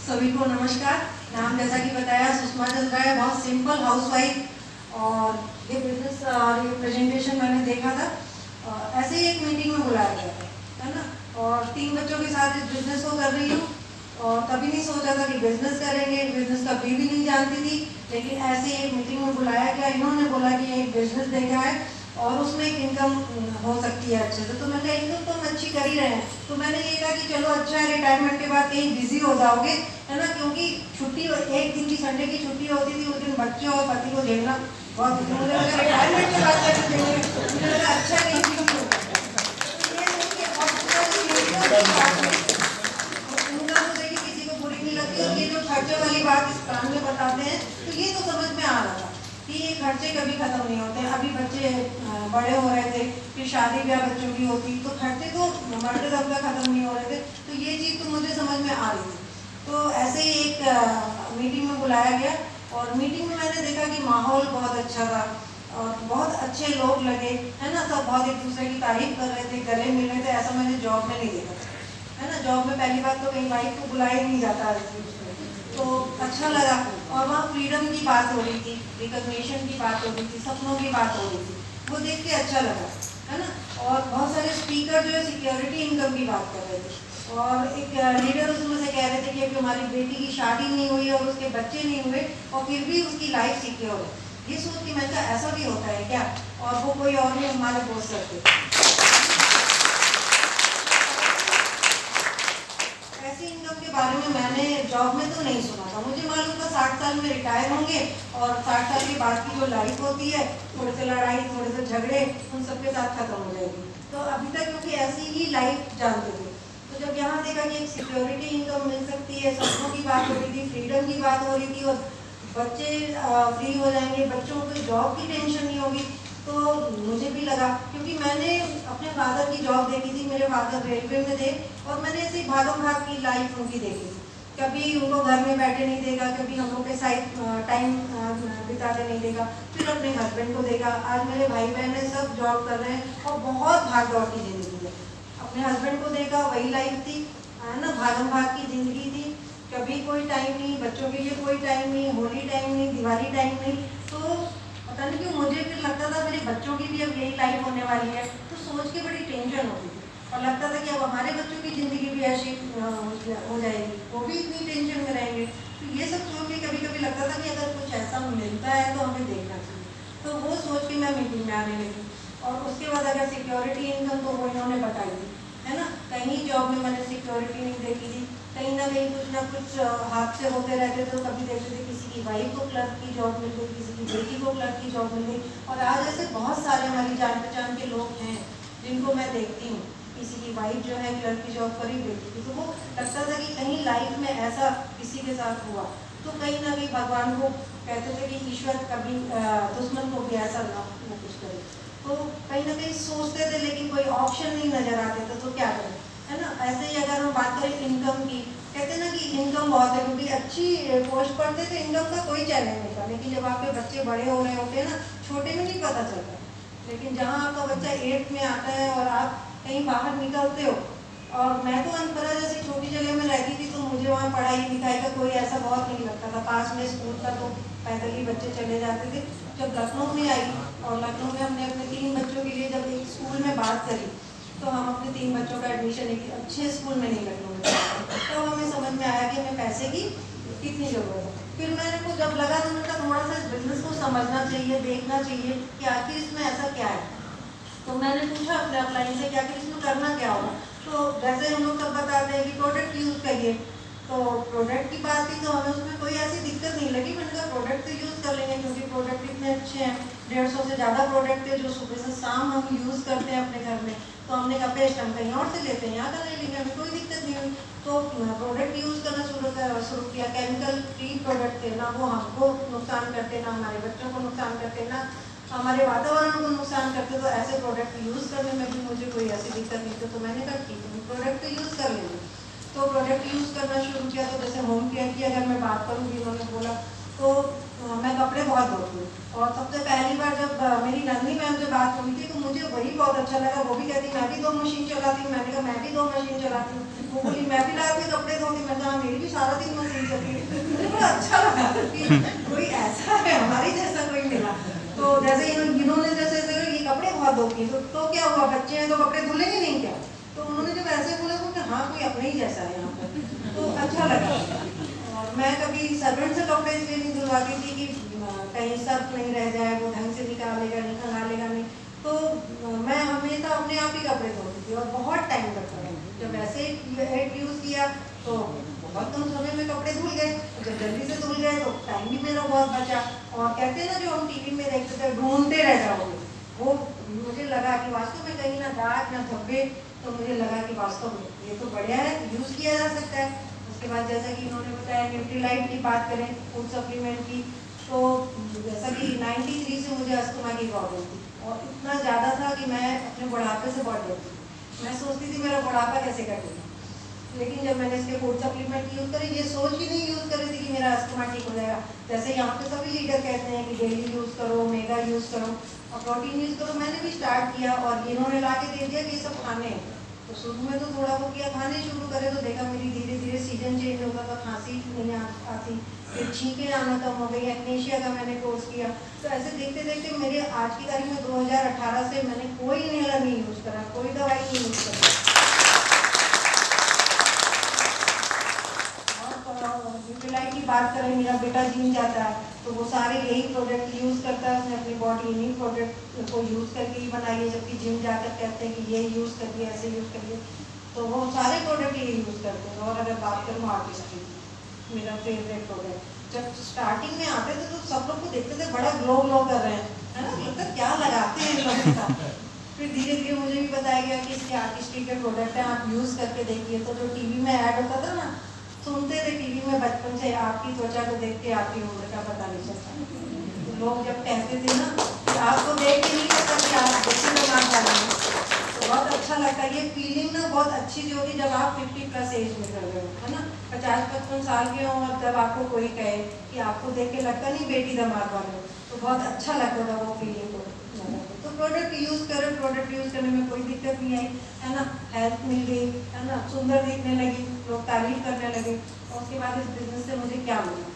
सभी को नमस्कार। नाम जैसा कि बताया सुषमा चंद्रा है, बहुत सिंपल हाउसवाइफ। और ये बिजनेस और ये प्रेजेंटेशन मैंने देखा था, ऐसे ही एक मीटिंग में बुलाया गया था, है ना। और 3 बच्चों के साथ इस बिजनेस को कर रही हूँ और कभी नहीं सोचा था कि बिजनेस करेंगे। बिजनेस कभी भी नहीं जानती थी, लेकिन ऐसे ही एक मीटिंग में बुलाया गया। इन्होंने बोला कि एक बिजनेस देखा है और उसमें एक इनकम हो सकती है अच्छे से। तो मैंने कहा इनकम तो हम अच्छी कर ही रहे हैं, तो मैंने ये कहा कि चलो अच्छा है, रिटायरमेंट के बाद कहीं बिजी हो जाओगे, है ना। क्योंकि छुट्टी एक दिन की संडे की छुट्टी होती थी, उस दिन बच्चों और पति को झेलना बहुत, मुझे लगा रिटायरमेंट के बाद कैसे देंगे, मुझे लगा अच्छा कहीं बिजी होगा। इनकम तो देखिए किसी को बुरी नहीं लगती, और ये जो खर्चे वाली बात इस प्लान में बताते हैं, तो ये तो समझ में आ रहा था कि ये खर्चे कभी खत्म नहीं होते। अभी बच्चे बड़े हो रहे थे, फिर शादी ब्याह बच्चों की होती, तो खर्चे तो मरते दम तक खत्म नहीं हो रहे थे। तो ये चीज़ तो मुझे समझ में आ रही थी। तो ऐसे ही एक मीटिंग में बुलाया गया और मीटिंग में मैंने देखा कि माहौल बहुत अच्छा था और बहुत अच्छे लोग लगे, है ना। सब बहुत एक दूसरे की तारीफ कर रहे थे, गले मिल रहे थे। ऐसा मैंने जॉब में नहीं देखा, है ना। जॉब में पहली बात तो कहीं वाइफ को बुलाया ही नहीं जाता, तो अच्छा लगा। और वहाँ फ्रीडम की बात हो रही थी, रिकॉग्निशन की बात हो रही थी, सपनों की बात हो रही थी, वो देख के अच्छा लगा, है ना। और बहुत सारे स्पीकर जो है सिक्योरिटी इनकम की बात कर रहे थे, और एक लीडर उसमें से कह रहे थे कि अभी हमारी बेटी की शादी नहीं हुई और उसके बच्चे नहीं हुए और फिर भी उसकी लाइफ सिक्योर है। ये सोच के मैं कहा ऐसा भी होता है क्या, और वो कोई और नहीं हमारे बोल सकते। ऐसी इनकम के बारे में मैंने जॉब में तो नहीं सुना था। मुझे मालूम था 60 साल में रिटायर होंगे और 60 साल के बाद की जो लाइफ होती है, थोड़े से लड़ाई, थोड़े से झगड़े, उन सबके साथ खत्म हो जाएगी। तो अभी तक क्योंकि ऐसी ही लाइफ जानते थे, तो जब यहाँ देखा कि एक सिक्योरिटी इनकम मिल सकती है, सपनों की बात हो रही थी, फ्रीडम की बात हो रही थी, और बच्चे फ्री हो जाएंगे, बच्चों को जॉब की टेंशन नहीं होगी, तो मुझे भी लगा। क्योंकि मैंने अपने फादर की जॉब देखी थी, मेरे फादर रेलवे में थे, और मैंने ऐसी भागम भाग की लाइफ उनकी देखी। कभी उनको घर में बैठे नहीं देगा, कभी हम लोग के साथ टाइम बिताते नहीं देगा, फिर अपने हस्बैंड को देखा। आज मेरे भाई बहन सब जॉब कर रहे हैं और बहुत भाग दौड़ की ज़िंदगी है। अपने हस्बैंड को देखा, वही लाइफ थी, है ना, भागम भाग की ज़िंदगी थी। कभी कोई टाइम नहीं, बच्चों के लिए कोई टाइम नहीं, होली टाइम नहीं, दिवाली टाइम नहीं। तो पता नहीं क्यों मुझे फिर लगता था मेरे बच्चों की भी अब यही लाइफ होने वाली है, तो सोच के बड़ी टेंशन होती थी। और लगता था कि अब हमारे बच्चों की ज़िंदगी भी ऐसी हो जाएगी, वो भी इतनी टेंशन में रहेंगे। तो ये सब सोच के कभी कभी लगता था कि अगर कुछ ऐसा मिलता है तो हमें देखना चाहिए। तो वो सोच के मैं मीटिंग में आने लगी। और उसके बाद अगर सिक्योरिटी इनकम, तो वो इन्होंने बताई थी, है ना। कहीं जॉब में मैंने सिक्योरिटी नहीं देखी थी। कहीं ना कहीं कुछ ना कुछ हादसे होते रहते थे। कभी देखते थे किसी की वाइफ को क्लर्क की जॉब मिल गई, किसी की बेटी को क्लर्क की जॉब मिल गई। और आज ऐसे बहुत सारे हमारी जान पहचान के लोग हैं जिनको मैं देखती हूँ, किसी की वाइफ जो है क्लर्क की जॉब कर ही देती थी। तो वो लगता था कि कहीं लाइफ में ऐसा किसी के साथ हुआ, तो कहीं ना कहीं भगवान को कहते थे कि ईश्वर कभी दुश्मन को भी ऐसा ना कुछ करे। तो कहीं ना कहीं सोचते थे, लेकिन कोई ऑप्शन नहीं नजर आते थे, तो क्या करें, है ना। ऐसे ही अगर हम बात करें इनकम की, कहते ना कि इनकम बहुत है, क्योंकि अच्छी पोस्ट पढ़ते थे, इनकम का कोई चैलेंज नहीं था। लेकिन जब आपके बच्चे बड़े हो रहे होते हैं ना, छोटे में नहीं पता चलता, लेकिन जहाँ आपका बच्चा 8th में आता है और आप कहीं बाहर निकलते हो। और मैं तो अनपढ़ा जैसी छोटी जगह में रहती थी, तो मुझे वहाँ पढ़ाई लिखाई का कोई ऐसा बहुत नहीं लगता था। पास में स्कूल था, तो पैदल ही बच्चे चले जाते थे। जब लखनऊ में आई और लखनऊ में हमने अपने 3 बच्चों के लिए जब एक स्कूल में बात करी, तो हम अपने 3 बच्चों का एडमिशन एक अच्छे स्कूल में नहीं लखनऊ में, तो हमें समझ में आया कि हमें पैसे की कितनी ज़रूरत है। फिर मैंने को जब लगा तो मैंने कहा थोड़ा सा इस बिजनेस को समझना चाहिए, देखना चाहिए कि आखिर इसमें ऐसा क्या है। तो मैंने पूछा अपने अपलाइन से कि आखिर इसमें करना क्या होगा। तो जैसे हम लोग सब बताते हैं कि प्रोडक्ट यूज़ करिए, तो प्रोडक्ट की बात थी, तो हमें उसमें कोई ऐसी दिक्कत नहीं लगी। मैंने कहा प्रोडक्ट तो यूज़ कर लेंगे, क्योंकि प्रोडक्ट इतने अच्छे हैं, 150 से ज़्यादा प्रोडक्ट है जो सुबह से शाम हम यूज़ करते हैं अपने घर में। तो हमने कहा पेस्ट हम कहीं और से लेते हैं, यहाँ का ले लेंगे, हमें कोई दिक्कत नहीं हुई। तो प्रोडक्ट यूज़ करना शुरू किया। केमिकल फ्री प्रोडक्ट थे, ना वो हमको नुकसान करते, ना हमारे बच्चों को नुकसान करते, ना हमारे वातावरण को नुकसान करते। तो ऐसे प्रोडक्ट यूज़ करने में भी मुझे कोई ऐसी दिक्कत नहीं थी। तो मैंने कहा ठीक है, प्रोडक्ट तो यूज़ कर लेंगे। तो प्रोडक्ट यूज़ करना शुरू किया। तो जैसे होम केयर की अगर मैं बात करूँगी, उन्होंने बोला, तो मैं कपड़े बहुत धोती हूँ। और सबसे पहली बार जब मेरी नंदी मैम से बात हुई थी, तो मुझे वही बहुत अच्छा लगा। वो भी कहती मैं भी 2 मशीन चलाती हूँ। मैंने कहा मैं भी 2 मशीन चलाती हूँ। वो बोली मैं भी लाती हूँ कपड़े धोती, मैं कहा मेरी भी सारा दिन मशीन चलती है। मुझे बड़ा अच्छा लगा कि कोई ऐसा है, हमारी जैसा कोई मिला। तो जैसे इन्होंने जैसे ये कपड़े बहुत धोती है, तो क्या हुआ, बच्चे हैं तो कपड़े धुलेंगे नहीं क्या? तो उन्होंने जब ऐसे बोला तो हाँ कोई अपने ही जैसा है यहाँ पर, तो अच्छा लगा। और मैं कभी सर्वेंट से कपड़े इसलिए नहीं धुलवाती थी कि कहीं सर्फ नहीं रह जाए, वो ढंग से निकालेगा नहीं, खंगालेगा नहीं, तो मैं हमेशा अपने आप ही कपड़े धोती थी और बहुत टाइम लगता था। जब ऐसे हेड यूज़ किया तो बहुत कम समय में कपड़े धुल गए, जब जल्दी से धुल गए तो टाइम भी मेरा बहुत बचा। और कहते हैं ना जो हम टीवी में देखते थे ढूंढते रह जाओगे, वो मुझे लगा कि वास्तव में कहीं ना दाग ना धब्बे, तो मुझे लगा कि वास्तव में ये तो बढ़िया है, यूज़ किया जा सकता है। उसके बाद जैसा कि इन्होंने बताया न्यूट्रीलाइट की बात करें, फूड सप्लीमेंट की, तो जैसा कि 93 से मुझे अस्थमा की प्रॉब्लम थी और इतना ज़्यादा था कि मैं अपने बुढ़ापे से बहुत डरती थी। मैं सोचती थी मेरा बुढ़ापा कैसे कटेगा, लेकिन जब मैंने इसके फूड सप्लीमेंट यूज़ करी, ये सोच ही नहीं यूज़ करी थी कि मेरा अस्थमा ठीक हो जाएगा। जैसे यहाँ पे सभी लीडर कहते हैं कि डेली यूज़ करो, मेगा यूज़ करो और प्रोटीन यूज़ करो, मैंने भी स्टार्ट किया और इन्होंने ला के दे दिया कि ये सब खाने हैं। तो शुरू में तो थोड़ा वो किया, खाने शुरू करे तो देखा मेरी धीरे धीरे सीजन चेंज होता था, खांसी नहीं आती, फिर छींकें आना कम हो गई, एक्नेशिया का मैंने कोर्स किया। तो ऐसे देखते देखते मेरे आज की तारीख में 2018 से मैंने कोई इनहेलर नहीं यूज़ करा, कोई दवाई नहीं यूज़ करा। न्यूट्रीलाइट की बात करें, मेरा बेटा जिम जाता है तो वो सारे यही प्रोडक्ट यूज़ करता है, उसने अपनी बॉडी इन्हीं प्रोडक्ट को यूज़ करके ही बनाई है, जबकि जिम जाकर कहते हैं कि ये यूज़ करिए, ऐसे यूज़ करिए, तो वो सारे प्रोडक्ट ये यूज़ करते हैं। और अगर बात करूँ आर्टिस्ट की, मेरा फेवरेट प्रोडक्ट, जब स्टार्टिंग में आते थे तो सब लोग को देखते थे बड़ा ग्लो ग्लो कर रहे हैं, है ना, मतलब क्या लगाते हैं लोग का। फिर धीरे धीरे मुझे भी बताया गया कि इसके आर्टिस्ट्री के प्रोडक्ट हैं, आप यूज़ करके देखिए। तो जो टीवी में ऐड होता था ना, सुनते थे टीवी में बचपन से, आपकी त्वचा को देख के आपकी उम्र का पता नहीं चलता। तो लोग जब कहते थे ना कि आपको देख के नहीं पता कि आप जैसे लगान वाले हैं, तो बहुत अच्छा लगता है। ये फीलिंग ना बहुत अच्छी सी होती जब आप 50+ एज में कर रहे हो, है ना, 50-55 साल के हों और जब आपको कोई कहे कि आपको देख के लगता नहीं बेटी दामाद वाले, तो बहुत अच्छा लगता था वो फीलिंग को। तो प्रोडक्ट यूज़ करें, प्रोडक्ट यूज़ करने में कोई दिक्कत नहीं आई, है ना, हेल्थ मिल गई, है ना, सुंदर दिखने लगी, लोग तारीफ करने लगे। और उसके बाद इस बिजनेस से मुझे क्या मिला,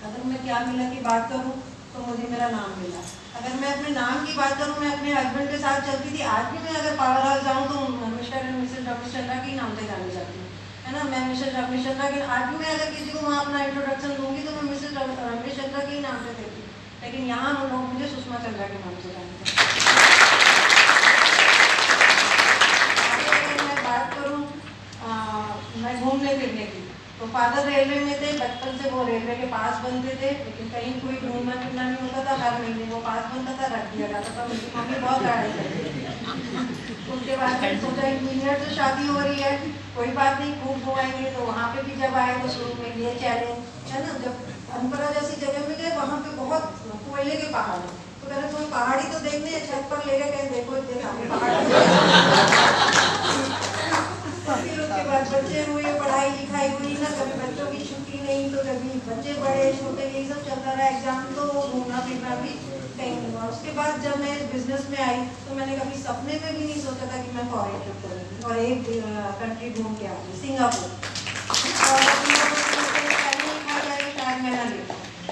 अगर मैं क्या मिला की बात करूँ तो मुझे मेरा नाम मिला। अगर मैं अपने नाम की बात करूँ, मैं अपने हस्बैंड के साथ चलती थी, आज भी मैं अगर पावर हाउस जाऊँ तो mister and Mrs Ramesh Chandra के नाम से जानी जाती हूँ, है ना, मैं मिसेज रमेश चंद्रा के। आज भी मैं अगर किसी को वहाँ अपना इंट्रोडक्शन दूंगी तो मैं मिसेज रमेश चंद्रा के ही नाम से देती हूँ, लेकिन यहाँ लोग मुझे सुषमा चंद्रा के नाम से जानते हैं। मैं बात करूँ मैं घूमने फिरने की, तो फादर रेलवे में थे, बचपन से वो रेलवे के पास बनते थे, लेकिन कहीं कोई घूमना फिरना नहीं होता था, हर महीने वो पास बनता था, रख दिया जाता था। मेरी मम्मी बहुत लड़ाई करती थी। उसके बाद फिर सोचा इंजीनियर से शादी हो रही है, कोई बात नहीं, खूब घुमाएंगे। तो वहाँ पे भी जब आए तो शुरू में ये चैलेंज, है ना, जब अनपरा जैसी जगह में गए, वहाँ पे बहुत कोयले के पहाड़ है, तो कहते तुम्हें पहाड़ी तो देखने हैं, छत पर ले गए, कहीं देखो देखा पहाड़। फिर उसके बाद बच्चे हुए, पढ़ाई लिखाई हुई ना, कभी बच्चों की छुट्टी नहीं तो कभी बच्चे बड़े छोटे, यही सब चलता रहा, एग्जाम तो घूमना फिरना भी कहीं नहीं हुआ। उसके बाद जब मैं बिजनेस में आई तो मैंने कभी सपने में भी नहीं सोचा था कि मैं फॉरेन ट्रिप करूँगी और एक कंट्री घूम के आऊँगी, सिंगापुर।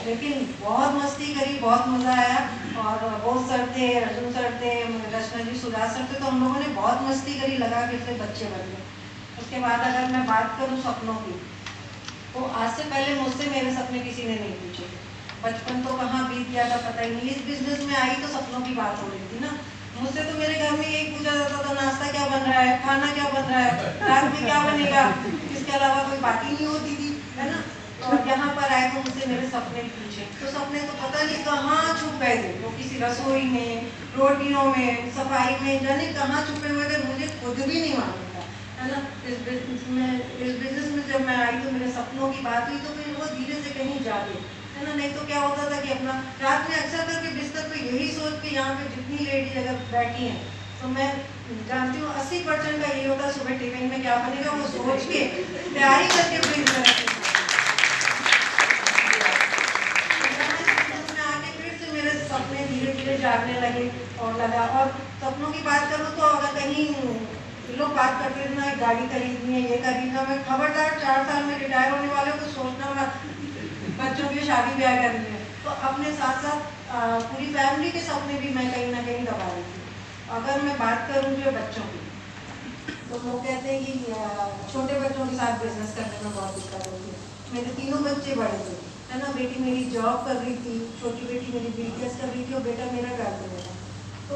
लेकिन बहुत मस्ती करी, बहुत मज़ा आया। और बोस सर थे, अर्जुन सर थे, रचना जी, सुधार सर थे, तो हम लोगों ने बहुत मस्ती करी, लगा फिर से बच्चे बन गए। उसके बाद अगर मैं बात करूं सपनों की, तो आज से पहले मुझसे मेरे सपने किसी ने नहीं पूछे। बचपन तो कहाँ बीत गया था पता ही नहीं। इस बिजनेस में आई तो सपनों की बात हो रही थी ना, मुझसे तो मेरे घर में यही पूछा जाता था, नाश्ता क्या बन रहा है, खाना क्या बन रहा है, रात में क्या बनेगा, इसके अलावा कोई बात ही नहीं होती थी, है ना। और यहाँ पर आए तो मुझसे मेरे सपने पूछे, तो सपने तो पता नहीं कहाँ छुप गए थे, वो किसी रसोई में, रोटियों में, सफाई में, जाने कहाँ छुपे हुए थे, मुझे खुद भी नहीं मालूम था, है ना। इस बिजनेस में जब मैं आई तो मेरे सपनों की बात हुई, तो फिर वो धीरे से कहीं जागे, है ना। नहीं तो क्या होता था कि अपना रात में अक्सर करके बिस्तर पे यही सोच के, यहाँ पे जितनी लेडीज अगर बैठी हैं तो मैं जानती हूँ 80% का यही होता है, सुबह टिफिन में क्या बनेगा वो सोच के तैयारी करके फ्रिज में रखती हूँ। सपने धीरे धीरे जागने लगे और लगा। और सपनों की बात करूँ तो अगर कहीं लोग बात करते थे ना गाड़ी खरीदनी है, ये खरीदना, मैं खबरदार 4 साल रिटायर होने वाले हो तो सोचना मत बच्चों की शादी ब्याह करनी है। तो अपने साथ साथ पूरी फैमिली के सपने भी मैं कहीं ना कहीं दबा रही थी। अगर मैं बात करूँ जो बच्चों की, तो लोग कहते हैं कि छोटे बच्चों के साथ बिजनेस करने में बहुत दिक्कत होती है। मेरे तीनों बच्चे बड़े थे, है ना। बेटी मेरी जॉब कर रही थी, छोटी बेटी मेरी BTS कर रही थी और बेटा मेरा 12th में था। तो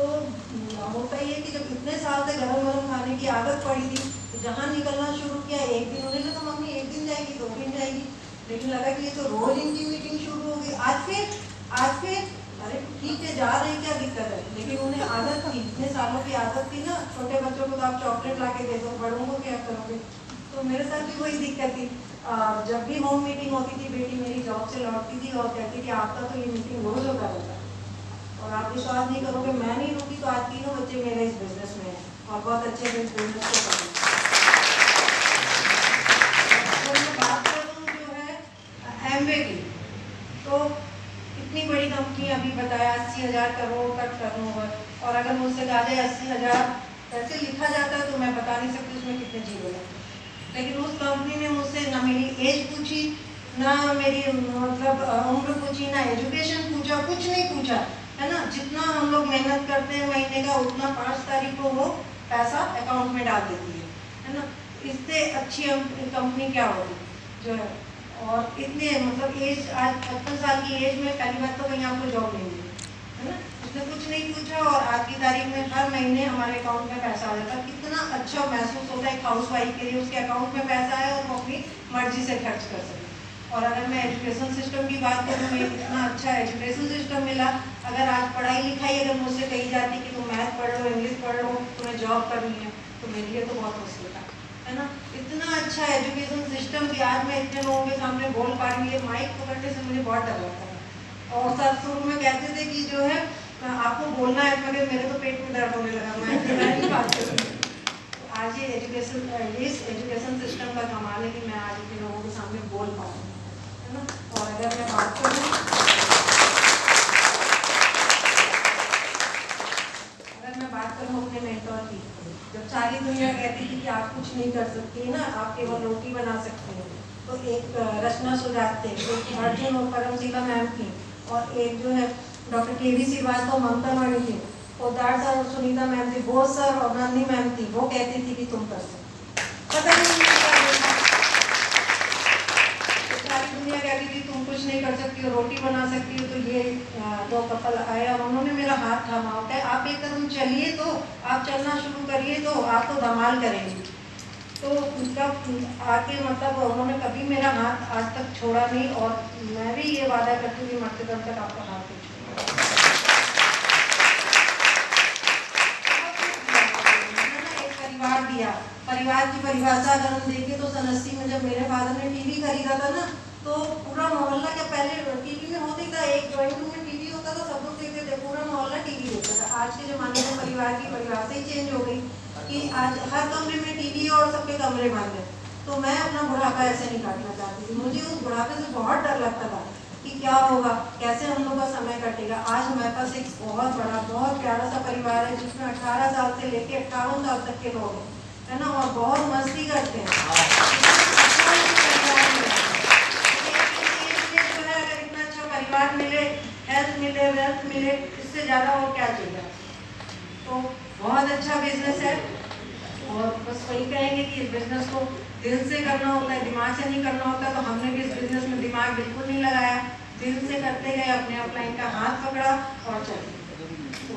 होता ही है कि जब इतने साल से गरम गरम खाने की आदत पड़ी थी, तो जहाँ निकलना शुरू किया, एक दिन उन्होंने कहा मम्मी एक दिन जाएगी, 2 दिन जाएगी, लेकिन लगा कि ये तो रोज इनकी मीटिंग शुरू हो गई। आज फिर अरे ठीक है, जा रहे हैं, क्या दिक्कत है। लेकिन उन्हें आदत थी, इतने सालों की आदत थी ना। छोटे बच्चों को तो आप चॉकलेट ला के दे दो, बड़ों को क्या करोगे। तो मेरे साथ भी वही दिक्कत थी। जब भी होम मीटिंग होती थी, बेटी मेरी जॉब से लौटती थी और कहती थी आपका तो ये मीटिंग रोज होता रहता है। और आप विश्वास नहीं करोगे, मैं नहीं रुकी तो आज तीनों बच्चे मेरे इस बिजनेस में हैं और बहुत अच्छे बिजनेस को कर रहे हैं। अगर मैं बात करूँ जो है एमवे की, तो इतनी बड़ी कंपनी, अभी बताया 80,000 करोड़ तक टर्नओवर, और अगर मुझसे कहा जाए 80,000 ऐसे लिखा जाता है तो मैं बता नहीं सकती उसमें कितने जीरो है। लेकिन उस कंपनी ने मुझसे ना मेरी एज पूछी, ना मेरी मतलब उम्र पूछी, ना एजुकेशन पूछा, कुछ नहीं पूछा, है ना। जितना हम लोग मेहनत करते हैं महीने का, उतना 5 तारीख को वो पैसा अकाउंट में डाल देती है ना। इससे अच्छी कंपनी क्या होगी जो है। और इतने मतलब एज, आज 55 साल की एज में पहली बात तो कहीं आपको जॉब नहीं मिली, है ना। उसने कुछ नहीं पूछा और आज की तारीख में हर महीने हमारे अकाउंट में पैसा आ जाता है। कितना अच्छा महसूस होता है एक हाउस वाइफ के लिए, उसके अकाउंट में पैसा आए और वो अपनी मर्जी से खर्च कर सके। और अगर मैं एजुकेशन सिस्टम की बात करूँ, मैं इतना अच्छा एजुकेशन सिस्टम मिला। अगर आज पढ़ाई लिखाई अगर मुझसे कही जाती कि तुम मैथ पढ़ लो, इंग्लिश पढ़ लो, तुम्हें जॉब करनी है, तो मेरे लिए तो बहुत मुश्किल था, है ना। इतना अच्छा एजुकेशन सिस्टम कि आज मैं इतने लोगों के सामने बोल पा रही हूँ। माइक पकड़ने से मुझे बहुत डर लगता था। और सर शुरू में कहते थे कि जो है आपको बोलना है, मगर मेरे तो पेट में दर्द होने लगा, मैं नहीं बात करूँ। आज ये एजुकेशन सिस्टम का कमाल है कि मैं आज के लोगों के सामने बोल पा रही हूँ, है ना। और अगर मैं बात करूँ, अपने मेंटोर की, जब सारी दुनिया कहती थी कि आप कुछ नहीं कर सकती ना, आप केवल रोटी बना सकते हैं, तो एक रचना सुजात थे, एक अर्जुन और परमशिला मैम थी, और एक जो है डॉक्टर KV श्रीवास्तव, ममता मणि थी, पोद्दार सर और सुनीता मैम थी, बोस सर और नंदी मैम थी। वो कहती थी कि तुम कर सकते, पता नहीं सारी दुनिया कहती थी तुम कुछ नहीं कर सकती हो, रोटी बना सकती हो। तो ये 2 कपल आए और उन्होंने मेरा हाथ थामा, आप एक कदम चलिए, तो आप चलना शुरू करिए तो आप तो धमाल करेंगे। तो तब आके मतलब उन्होंने कभी मेरा हाथ आज तक छोड़ा नहीं, और मैं भी ये वादा करती हूँ कि मरते दम तक आपका हाथ नहीं छोड़ूंगा। एक परिवार दिया, परिवार की परिभाषा अगर हम देखें तो सन 80 में जब मेरे फादर ने टीवी खरीदा था ना, तो पूरा मोहल्ला, क्या पहले टीवी में होता ही था, एक ड्राइंग रूम में टीवी होता था, सब लोग देखते थे, पूरा मोहल्ला टीवी देखता था। आज के ज़माने में परिवार की परिभाषा ही चेंज हो गई कि आज हर कमरे में टीवी और सबके कमरे बंद है। तो मैं अपना बुढ़ापा ऐसे नहीं काटना चाहती थी। मुझे उस बुढ़ापे से बहुत डर लगता था कि क्या होगा, कैसे हम लोग का समय कटेगा। आज हमारे पास एक बहुत बड़ा, बहुत प्यारा सा परिवार है, जिसमें 18 साल से लेके 58 साल तक के लोग हैं, है ना, और बहुत मस्ती करते हैं। परिवार मिले, हेल्थ मिले, वेल्थ मिले, इससे ज़्यादा और क्या चाहिए। तो बहुत अच्छा बिजनेस है, और बस वही कहेंगे कि इस बिजनेस को दिल से करना होता है, दिमाग से नहीं करना होता। तो हमने भी इस बिजनेस में दिमाग बिल्कुल नहीं लगाया, दिल से करते गए, अपने अपलाइन का हाथ पकड़ा और चले। तो